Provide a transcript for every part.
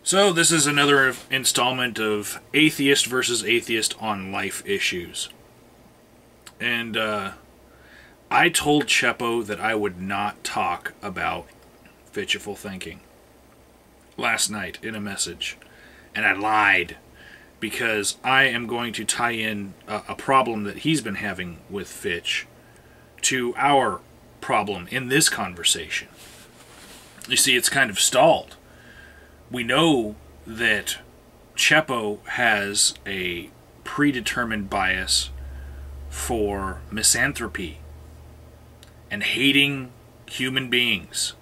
So this is another installment of Atheist versus Atheist on life issues. And I told Chepo that I would not talk about fitful thinking last night in a message. And I lied, because I am going to tie in a problem that he's been having with Fitch to our problem in this conversation. You see, it's kind of stalled. We know that Chepo has a predetermined bias for misanthropy and hating human beings.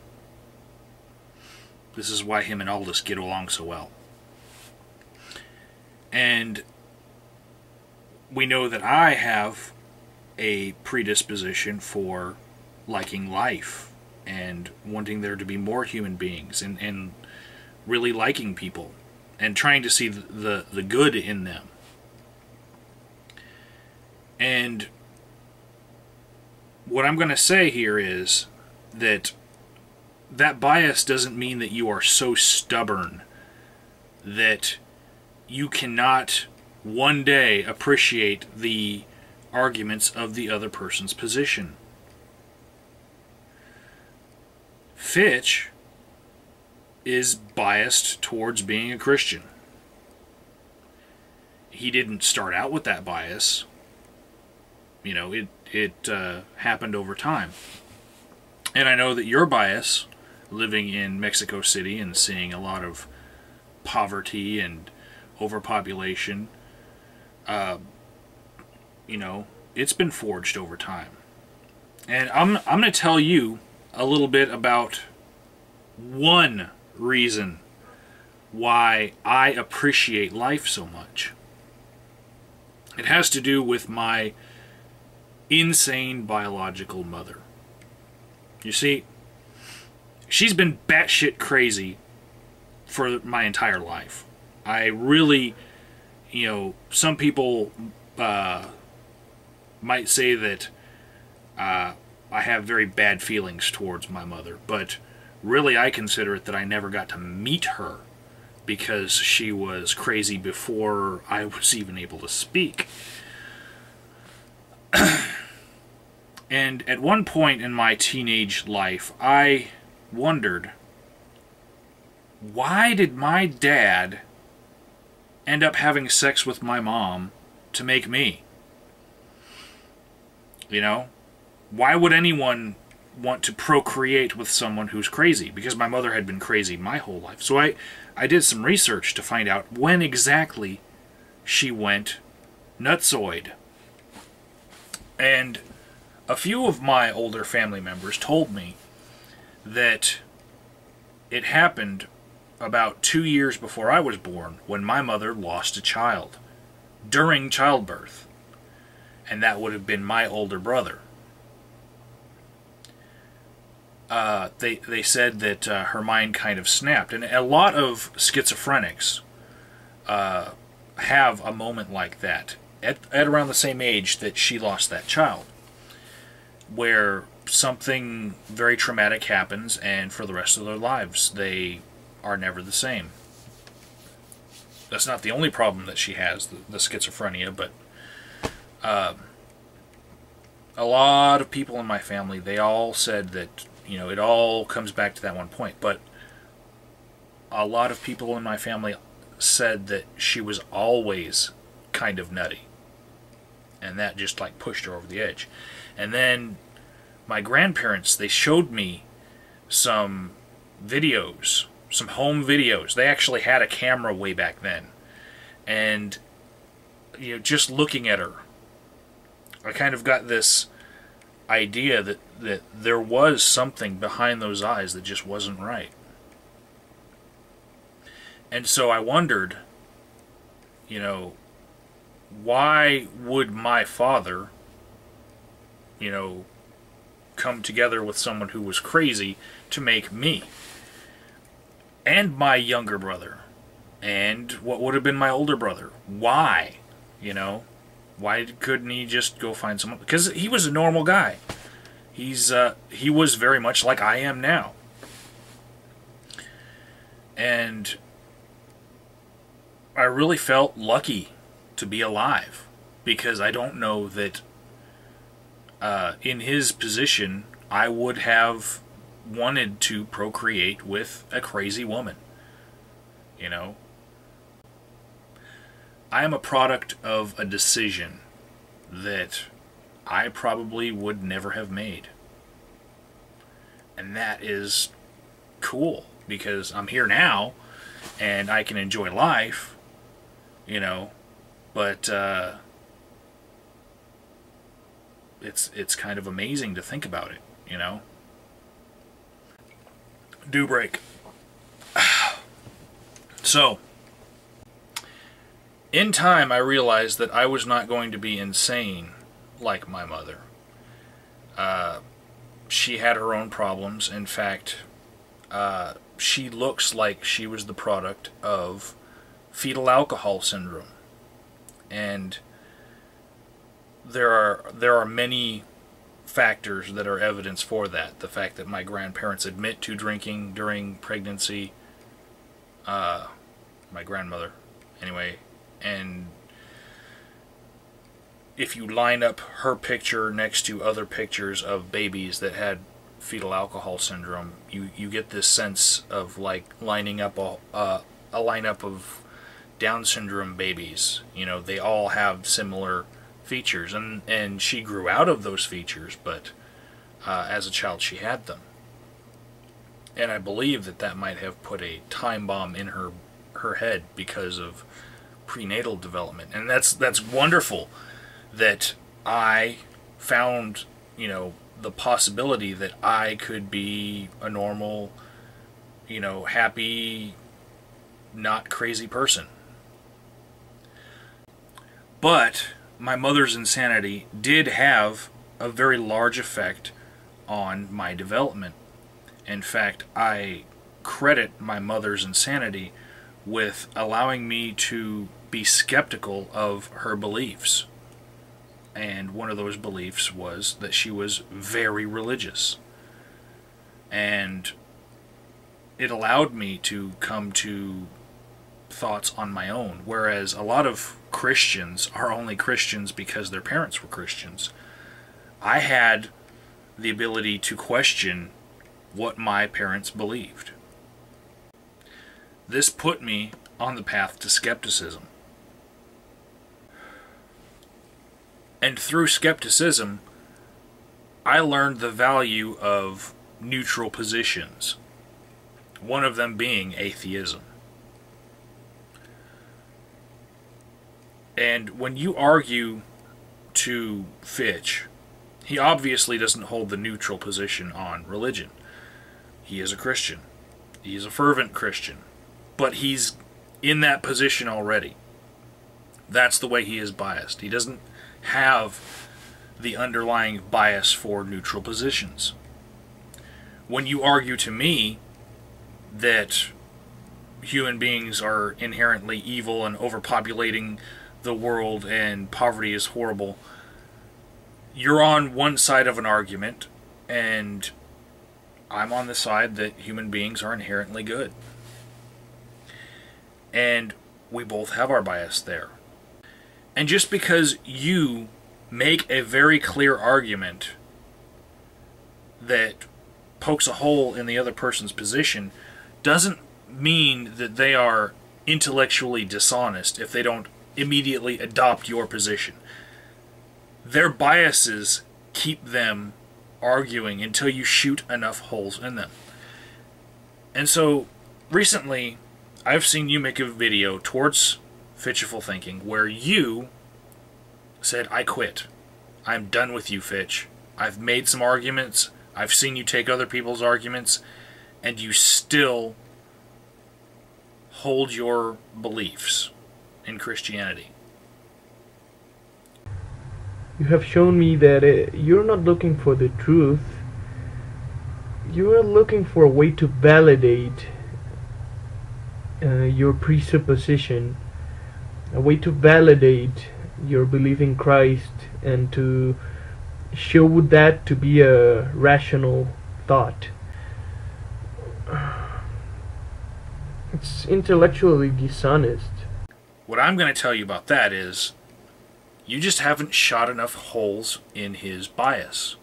This is why him and Aldous get along so well. And we know that I have a predisposition for liking life and wanting there to be more human beings and really liking people and trying to see the good in them. And what I'm going to say here is that bias doesn't mean that you are so stubborn that you cannot one day appreciate the arguments of the other person's position. Fitch is biased towards being a Christian. He didn't start out with that bias. You know, it happened over time. And I know that your bias, living in Mexico City and seeing a lot of poverty and overpopulation, you know, it's been forged over time. And I'm going to tell you a little bit about one reason why I appreciate life so much. It has to do with my insane biological mother. You see, she's been batshit crazy for my entire life. I really, you know, some people might say that I have very bad feelings towards my mother, but really, I consider it that I never got to meet her because she was crazy before I was even able to speak. And at one point in my teenage life, I wondered, why did my dad end up having sex with my mom to make me? You know? Why would anyone want to procreate with someone who's crazy? Because my mother had been crazy my whole life. So I did some research to find out when exactly she went nutsoid. And a few of my older family members told me that it happened about 2 years before I was born, when my mother lost a child during childbirth. And that would have been my older brother. They said that her mind kind of snapped. And a lot of schizophrenics have a moment like that at around the same age that she lost that child, where something very traumatic happens, and for the rest of their lives they are never the same. That's not the only problem that she has, the schizophrenia, but a lot of people in my family, they all said that, you know, it all comes back to that one point. But a lot of people in my family said that she was always kind of nutty, and that just like pushed her over the edge. And then my grandparents, they showed me some videos, some home videos. They actually had a camera way back then. And, you know, just looking at her, I kind of got this idea that there was something behind those eyes that just wasn't right. And so I wondered, you know, why would my father, you know, come together with someone who was crazy to make me and my younger brother And what would have been my older brother? Why? You know? Why couldn't he just go find someone? Because he was a normal guy. He was very much like I am now. And I really felt lucky to be alive, because I don't know that in his position I would have wanted to procreate with a crazy woman. You know? I am a product of a decision that I probably would never have made. And that is cool, because I'm here now and I can enjoy life, you know, but it's kind of amazing to think about it, you know. Do break. So, in time I realized that I was not going to be insane like my mother. She had her own problems. In fact, she looks like she was the product of fetal alcohol syndrome. And there are many factors that are evidence for that. The fact that my grandparents admit to drinking during pregnancy, my grandmother, anyway, and if you line up her picture next to other pictures of babies that had fetal alcohol syndrome, you get this sense of like lining up a lineup of Down syndrome babies. You know, they all have similar features, and she grew out of those features, but as a child she had them. And I believe that might have put a time bomb in her head because of prenatal development. And that's wonderful that I found, you know, the possibility that I could be a normal, you know, happy, not crazy person. But my mother's insanity did have a very large effect on my development. In fact, I credit my mother's insanity with allowing me to be skeptical of her beliefs. And one of those beliefs was that she was very religious. And it allowed me to come to thoughts on my own. Whereas a lot of Christians are only Christians because their parents were Christians. I had the ability to question what my parents believed. This put me on the path to skepticism. And through skepticism, I learned the value of neutral positions, one of them being atheism. And when you argue to Fitch, he obviously doesn't hold the neutral position on religion. He is a Christian. He is a fervent Christian. But he's in that position already. That's the way he is biased. He doesn't have the underlying bias for neutral positions. When you argue to me that human beings are inherently evil and overpopulating the world and poverty is horrible, you're on one side of an argument, and I'm on the side that human beings are inherently good. And we both have our bias there. And just because you make a very clear argument that pokes a hole in the other person's position doesn't mean that they are intellectually dishonest if they don't immediately adopt your position. Their biases keep them arguing until you shoot enough holes in them. And so, recently, I've seen you make a video towards Fitchful Thinking where you said, I quit. I'm done with you, Fitch. I've made some arguments. I've seen you take other people's arguments, and you still hold your beliefs in Christianity. You have shown me that you're not looking for the truth. You're looking for a way to validate your presupposition, a way to validate your belief in Christ and to show that to be a rational thought. It's intellectually dishonest. What I'm going to tell you about that is, you just haven't shot enough holes in his bias.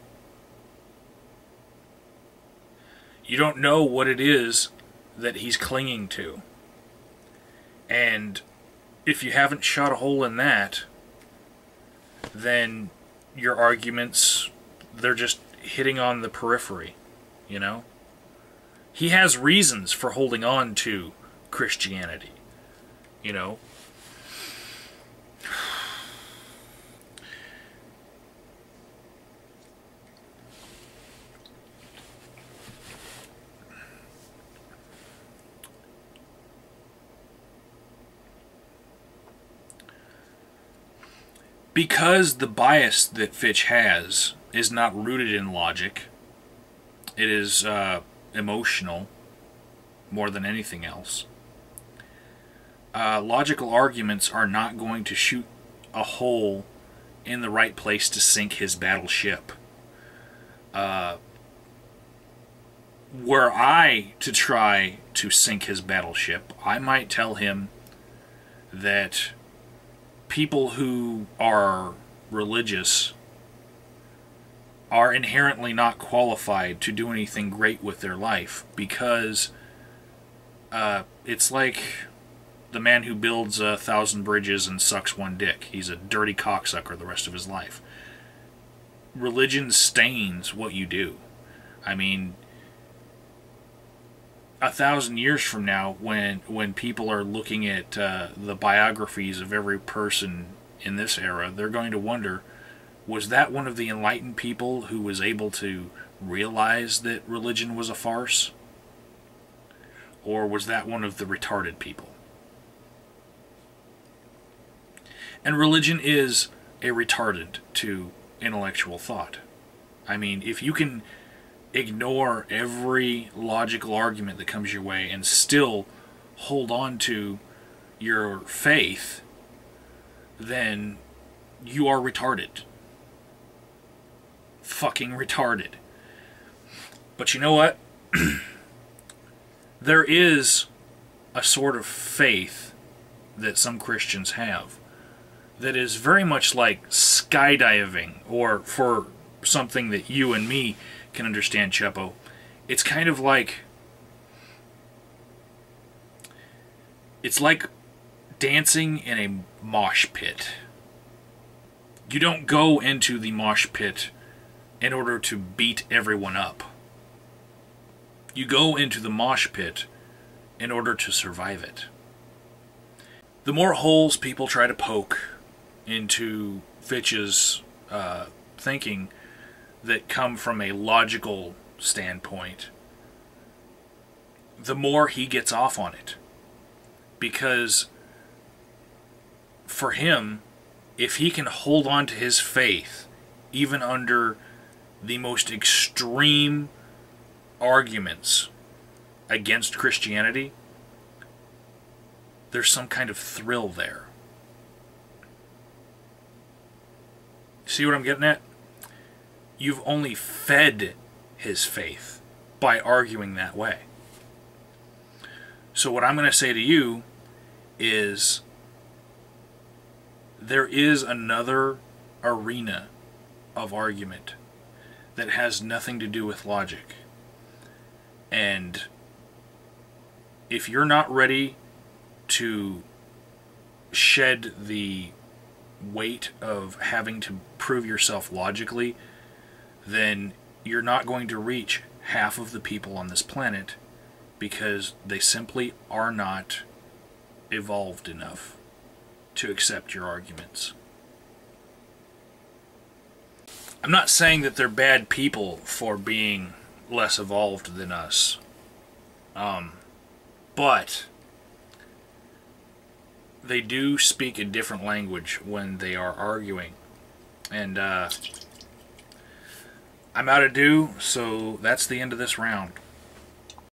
You don't know what it is that he's clinging to. And if you haven't shot a hole in that, then your arguments, they're just hitting on the periphery, you know? He has reasons for holding on to Christianity, you know? Because the bias that Fitch has is not rooted in logic, it is emotional more than anything else. Logical arguments are not going to shoot a hole in the right place to sink his battleship. Were I to try to sink his battleship, I might tell him that people who are religious are inherently not qualified to do anything great with their life, because it's like the man who builds 1,000 bridges and sucks one dick. He's a dirty cocksucker the rest of his life. Religion stains what you do. I mean, 1,000 years from now, when people are looking at the biographies of every person in this era, they're going to wonder, was that one of the enlightened people who was able to realize that religion was a farce? Or was that one of the retarded people? And religion is a retardant to intellectual thought. I mean, if you can ignore every logical argument that comes your way and still hold on to your faith, then you are retarded. Fucking retarded. But you know what? There is a sort of faith that some Christians have that is very much like skydiving, or for something that you and me can understand, Chepo, it's kind of like, it's like dancing in a mosh pit. You don't go into the mosh pit in order to beat everyone up. You go into the mosh pit in order to survive it. The more holes people try to poke into Fitch's thinking that come from a logical standpoint, the more he gets off on it. Because for him, if he can hold on to his faith, even under the most extreme arguments against Christianity, there's some kind of thrill there. See what I'm getting at? You've only fed his faith by arguing that way. So what I'm going to say to you is, there is another arena of argument that has nothing to do with logic. And if you're not ready to shed the weight of having to prove yourself logically, then you're not going to reach half of the people on this planet, because they simply are not evolved enough to accept your arguments. I'm not saying that they're bad people for being less evolved than us, but they do speak a different language when they are arguing. And I'm out of due, so that's the end of this round.